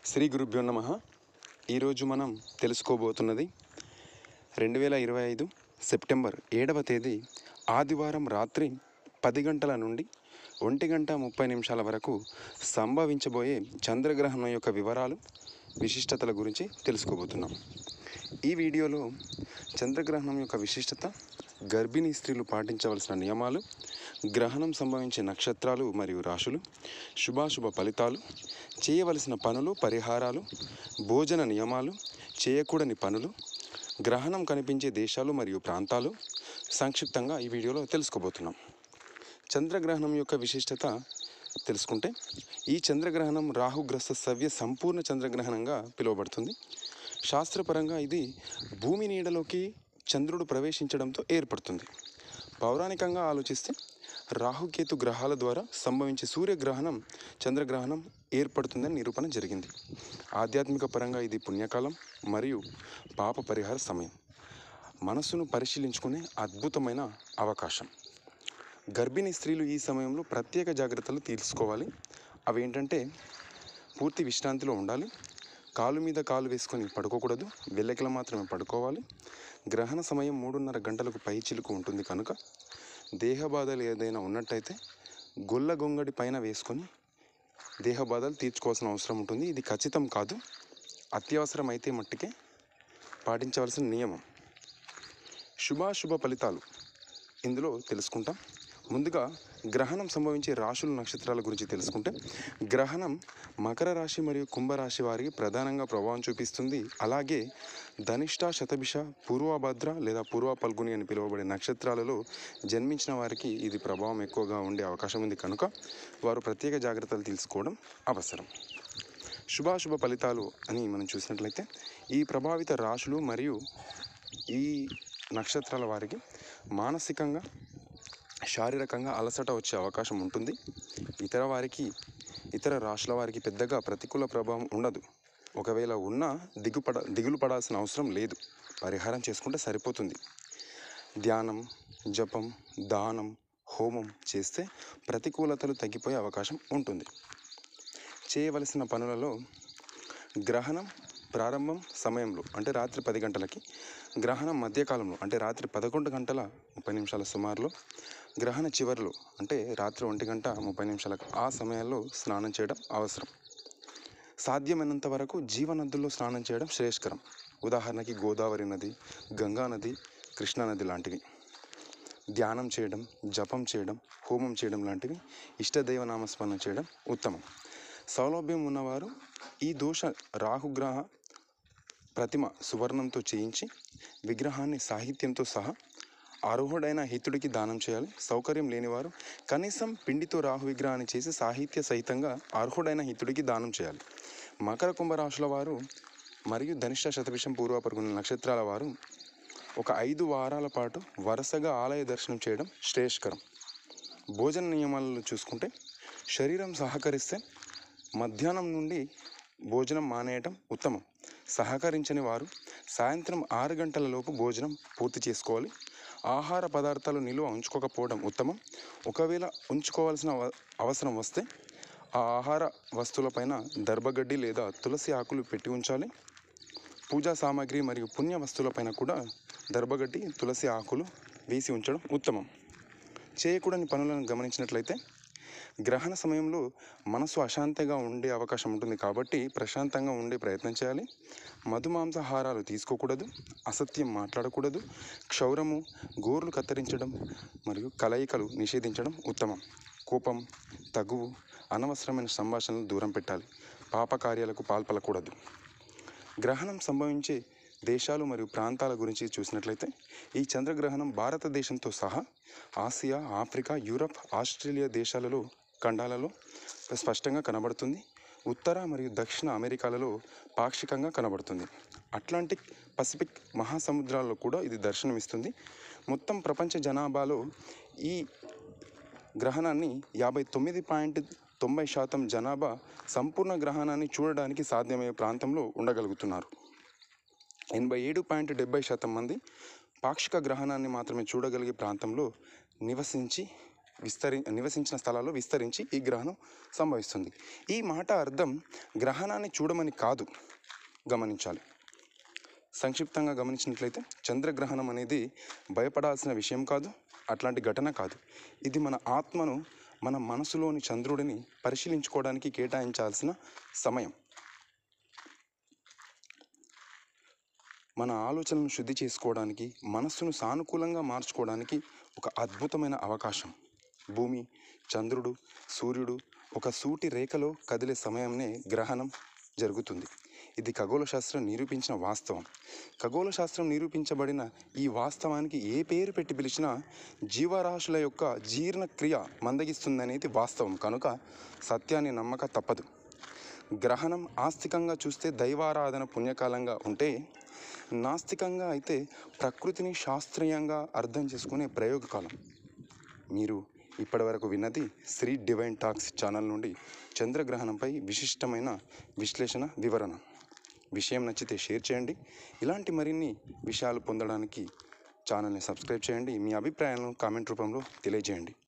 శ్రీ గురుభ్యో నమః. ఈరోజు మనం తెలుసుకోబోతున్నది 2025 సెప్టెంబర్ 7వ తేదీ ఆదివారం రాత్రి 10 గంటల నుండి 1:30 వరకు సంభవించబోయే చంద్రగ్రహణం యొక్క వివరాలు, విశిష్టతల గురించి తెలుసుకోబోతున్నాం. ఈ వీడియోలో చంద్రగ్రహణం యొక్క విశిష్టత, గర్భిణీ స్త్రీలు పాటించవలసిన నియమాలు, గ్రహణం సంభవించే నక్షత్రాలు మరియు రాశులు, శుభాశుభ ఫలితాలు, చేయవలసిన పనులు, పరిహారాలు, భోజన నియమాలు, చేయకూడని పనులు, గ్రహణం కనిపించే దేశాలు మరియు ప్రాంతాలు సంక్షిప్తంగా ఈ వీడియోలో తెలుసుకోబోతున్నాం. చంద్రగ్రహణం యొక్క విశిష్టత తెలుసుకుంటే, ఈ చంద్రగ్రహణం రాహుగ్రస్త సవ్య సంపూర్ణ చంద్రగ్రహణంగా పిలువబడుతుంది. శాస్త్రపరంగా ఇది భూమి నీడలోకి చంద్రుడు ప్రవేశించడంతో ఏర్పడుతుంది. పౌరాణికంగా ఆలోచిస్తే రాహుకేతు గ్రహాల ద్వారా సంభవించే సూర్యగ్రహణం చంద్రగ్రహణం ఏర్పడుతుందని నిరూపణ జరిగింది. ఆధ్యాత్మిక పరంగా ఇది పుణ్యకాలం మరియు పాప పరిహార సమయం, మనస్సును పరిశీలించుకునే అద్భుతమైన అవకాశం. గర్భిణీ స్త్రీలు ఈ సమయంలో ప్రత్యేక జాగ్రత్తలు తీసుకోవాలి. అవి ఏంటంటే, పూర్తి విశ్రాంతిలో ఉండాలి, కాలు మీద కాలు వేసుకొని పడుకోకూడదు, వెల్లకిల మాత్రమే పడుకోవాలి. గ్రహణ సమయం 3:30 గంటలకు పైచిలుకు ఉంటుంది కనుక దేహబాధలు ఏదైనా ఉన్నట్టయితే గొల్ల గొంగడి పైన వేసుకొని దేహబాధలు తీర్చుకోవాల్సిన అవసరం ఉంటుంది. ఇది ఖచ్చితం కాదు, అత్యవసరం అయితే మట్టుకే పాటించవలసిన నియమం. శుభాశుభ ఫలితాలు ఇందులో తెలుసుకుంటాం. ముందుగా గ్రహణం సంభవించే రాశుల, నక్షత్రాల గురించి తెలుసుకుంటే, గ్రహణం మకర రాశి మరియు కుంభరాశి వారికి ప్రధానంగా ప్రభావం చూపిస్తుంది. అలాగే ధనిష్ట, శతభిష, పూర్వభద్ర లేదా పూర్వ పల్గుని అని పిలువబడే నక్షత్రాలలో జన్మించిన వారికి ఇది ప్రభావం ఎక్కువగా ఉండే అవకాశం ఉంది కనుక వారు ప్రత్యేక జాగ్రత్తలు తీసుకోవడం అవసరం. శుభాశుభ ఫలితాలు అని మనం చూసినట్లయితే, ఈ ప్రభావిత రాశులు మరియు ఈ నక్షత్రాల వారికి మానసికంగా, శారీరకంగా అలసట వచ్చే అవకాశం ఉంటుంది. ఇతర రాశుల వారికి పెద్దగా ప్రతికూల ప్రభావం ఉండదు. ఒకవేళ ఉన్నా దిగులు పడాల్సిన అవసరం లేదు, పరిహారం చేసుకుంటే సరిపోతుంది. ధ్యానం, జపం, దానం, హోమం చేస్తే ప్రతికూలతలు తగ్గిపోయే అవకాశం ఉంటుంది. చేయవలసిన పనులలో గ్రహణం ప్రారంభం సమయంలో అంటే రాత్రి 10 గంటలకి, గ్రహణం మధ్యకాలంలో అంటే రాత్రి 11:30 సుమారులో, గ్రహణ చివరిలో అంటే రాత్రి 1:30 ఆ సమయాల్లో స్నానం చేయడం అవసరం. సాధ్యమైనంత వరకు జీవనదుల్లో స్నానం చేయడం శ్రేయస్కరం. ఉదాహరణకి గోదావరి నది, గంగా నది, కృష్ణా నది లాంటివి. ధ్యానం చేయడం, జపం చేయడం, హోమం చేయడం లాంటివి, ఇష్టదైవ నామస్మరణ చేయడం ఉత్తమం. సౌలభ్యం ఉన్నవారు ఈ దోష రాహుగ్రహ ప్రతిమ సువర్ణంతో చేయించి విగ్రహాన్ని సాహిత్యంతో సహా అర్హుడైన హితుడికి దానం చేయాలి. సౌకర్యం లేనివారు కనీసం పిండితో రాహు విగ్రహాన్ని చేసి సాహిత్య సహితంగా అర్హుడైన హితుడికి దానం చేయాలి. మకర కుంభరాశుల వారు మరియు ధనిష్ట, శతభిషం, పూర్వ పల్గుని నక్షత్రాల వారు ఒక 5 వారాల పాటు వరుసగా ఆలయ దర్శనం చేయడం శ్రేయస్కరం. భోజన నియమాలను చూసుకుంటే, శరీరం సహకరిస్తే మధ్యాహ్నం నుండి భోజనం మానేయటం ఉత్తమం. సహకరించని వారు సాయంత్రం 6 గంటల లోపు భోజనం పూర్తి చేసుకోవాలి. ఆహార పదార్థాలు నిలువ ఉంచుకోకపోవడం ఉత్తమం. ఒకవేళ ఉంచుకోవాల్సిన అవసరం వస్తే ఆ ఆహార వస్తువులపైన దర్భగడ్డి లేదా తులసి ఆకులు పెట్టి ఉంచాలి. పూజా సామాగ్రి మరియు పుణ్య వస్తువులపైన కూడా దర్భగడ్డి, తులసి ఆకులు వేసి ఉంచడం ఉత్తమం. చేయకూడని పనులను గమనించినట్లయితే, గ్రహణ సమయంలో మనసు అశాంతిగా ఉండే అవకాశం ఉంటుంది కాబట్టి ప్రశాంతంగా ఉండే ప్రయత్నం చేయాలి. మధుమాంసాహారాలు తీసుకోకూడదు, అసత్యం మాట్లాడకూడదు, క్షౌరము, గోర్లు కత్తిరించడం మరియు కలయికలు నిషేధించడం ఉత్తమం. కోపం, తగువు, అనవసరమైన సంభాషణలు దూరం పెట్టాలి. పాపకార్యాలకు పాల్పడకూడదు. గ్రహణం సంభవించే దేశాలు మరియు ప్రాంతాల గురించి చూసినట్లయితే, ఈ చంద్రగ్రహణం భారతదేశంతో సహా ఆసియా, ఆఫ్రికా, యూరప్, ఆస్ట్రేలియా దేశాలలో ఖండాలలో స్పష్టంగా కనబడుతుంది. ఉత్తర మరియు దక్షిణ అమెరికాలలో పాక్షికంగా కనబడుతుంది. అట్లాంటిక్, పసిఫిక్ మహాసముద్రాల్లో కూడా ఇది దర్శనమిస్తుంది. మొత్తం ప్రపంచ జనాభాలో ఈ గ్రహణాన్ని 59.90% జనాభా సంపూర్ణ గ్రహణాన్ని చూడడానికి సాధ్యమయ్యే ప్రాంతంలో ఉండగలుగుతున్నారు. 87.70% మంది పాక్షిక గ్రహణాన్ని మాత్రమే చూడగలిగే ప్రాంతంలో నివసించి నివసించిన స్థలాల్లో విస్తరించి ఈ గ్రహణం సంభవిస్తుంది. ఈ మాట అర్థం గ్రహణాన్ని చూడమని కాదు, గమనించాలి. సంక్షిప్తంగా గమనించినట్లయితే చంద్రగ్రహణం అనేది భయపడాల్సిన విషయం కాదు, అట్లాంటి ఘటన కాదు. ఇది మన ఆత్మను, మన మనసులోని చంద్రుడిని పరిశీలించుకోవడానికి కేటాయించాల్సిన సమయం. మన ఆలోచనలను శుద్ధి చేసుకోవడానికి, మనస్సును సానుకూలంగా మార్చుకోవడానికి ఒక అద్భుతమైన అవకాశం. భూమి, చంద్రుడు, సూర్యుడు ఒక సూటి రేఖలో కదిలే సమయంనే గ్రహణం జరుగుతుంది. ఇది ఖగోళ శాస్త్రం నిరూపించిన వాస్తవం. ఖగోళ శాస్త్రం నిరూపించబడిన ఈ వాస్తవానికి ఏ పేరు పెట్టి పిలిచినా జీవరాశుల యొక్క జీర్ణక్రియ మందగిస్తుందనేది వాస్తవం. కనుక సత్యాన్ని నమ్మక తప్పదు. గ్రహణం ఆస్తికంగా చూస్తే దైవారాధన పుణ్యకాలంగా ఉంటే, నాస్తికంగా అయితే ప్రకృతిని శాస్త్రీయంగా అర్థం చేసుకునే ప్రయోగకాలం. మీరు ఇప్పటివరకు విన్నది శ్రీ డివైన్ టాక్స్ ఛానల్ నుండి చంద్రగ్రహణంపై విశిష్టమైన విశ్లేషణ, వివరణ. విషయం నచ్చితే షేర్ చేయండి. ఇలాంటి మరిన్ని విషయాలు పొందడానికి ఛానల్ని సబ్స్క్రైబ్ చేయండి. మీ అభిప్రాయాలను కామెంట్ రూపంలో తెలియజేయండి.